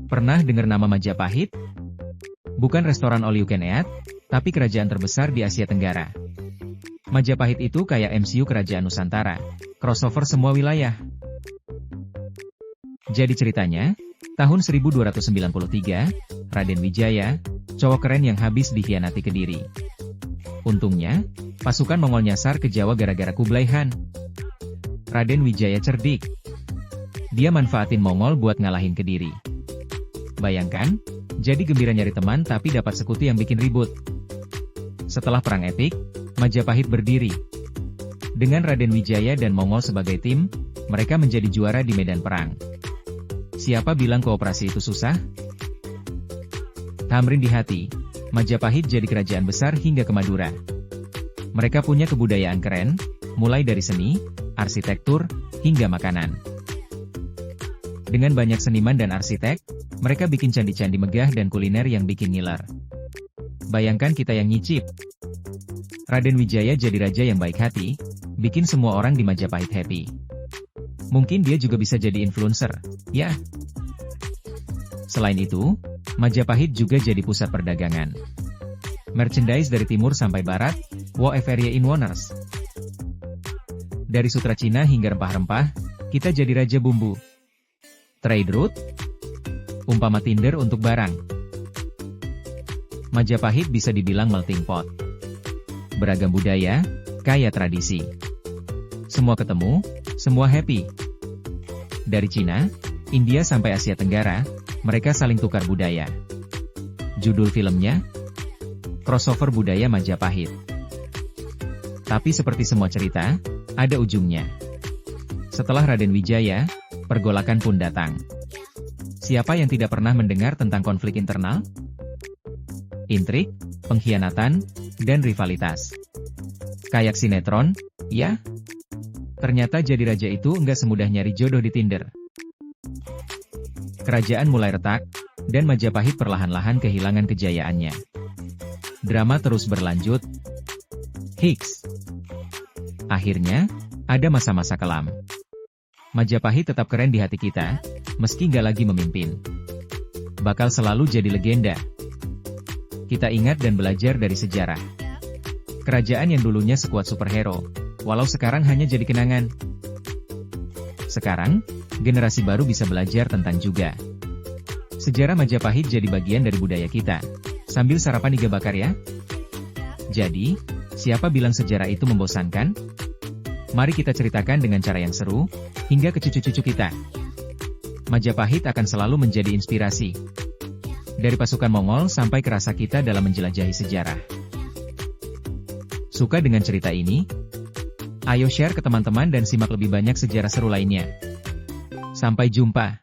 Pernah dengar nama Majapahit? Bukan restoran all you can eat, tapi kerajaan terbesar di Asia Tenggara. Majapahit itu kayak MCU Kerajaan Nusantara, crossover semua wilayah. Jadi ceritanya, tahun 1293, Raden Wijaya, cowok keren yang habis dikhianati Kediri. Untungnya, pasukan Mongol nyasar ke Jawa gara-gara Kublai Han. Raden Wijaya cerdik. Dia manfaatin Mongol buat ngalahin Kediri. Bayangkan, jadi gembira nyari teman tapi dapat sekutu yang bikin ribut. Setelah perang epik, Majapahit berdiri. Dengan Raden Wijaya dan Mongol sebagai tim, mereka menjadi juara di medan perang. Siapa bilang kooperasi itu susah? Tamrin di hati, Majapahit jadi kerajaan besar hingga ke Madura. Mereka punya kebudayaan keren, mulai dari seni, arsitektur, hingga makanan. Dengan banyak seniman dan arsitek, mereka bikin candi-candi megah dan kuliner yang bikin ngiler. Bayangkan kita yang nyicip. Raden Wijaya jadi raja yang baik hati, bikin semua orang di Majapahit happy. Mungkin dia juga bisa jadi influencer, ya. Selain itu, Majapahit juga jadi pusat perdagangan. Merchandise dari timur sampai barat, wow area in wonders. Dari sutra Cina hingga rempah-rempah, kita jadi raja bumbu. Trade route, umpama Tinder untuk barang. Majapahit bisa dibilang melting pot. Beragam budaya, kaya tradisi. Semua ketemu, semua happy. Dari Cina, India sampai Asia Tenggara, mereka saling tukar budaya. Judul filmnya, Crossover Budaya Majapahit. Tapi seperti semua cerita, ada ujungnya. Setelah Raden Wijaya, pergolakan pun datang. Siapa yang tidak pernah mendengar tentang konflik internal? Intrik, pengkhianatan, dan rivalitas. Kayak sinetron, ya? Ternyata jadi raja itu nggak semudah nyari jodoh di Tinder. Kerajaan mulai retak, dan Majapahit perlahan-lahan kehilangan kejayaannya. Drama terus berlanjut. Hiks. Akhirnya, ada masa-masa kelam. Majapahit tetap keren di hati kita, meski nggak lagi memimpin. Bakal selalu jadi legenda. Kita ingat dan belajar dari sejarah. Kerajaan yang dulunya sekuat superhero, walau sekarang hanya jadi kenangan. Sekarang, generasi baru bisa belajar tentang juga. Sejarah Majapahit jadi bagian dari budaya kita. Sambil sarapan iga bakar ya. Jadi, siapa bilang sejarah itu membosankan? Mari kita ceritakan dengan cara yang seru, hingga ke cucu-cucu kita. Majapahit akan selalu menjadi inspirasi. Dari pasukan Mongol sampai ke rasa kita dalam menjelajahi sejarah. Suka dengan cerita ini? Ayo share ke teman-teman dan simak lebih banyak sejarah seru lainnya. Sampai jumpa.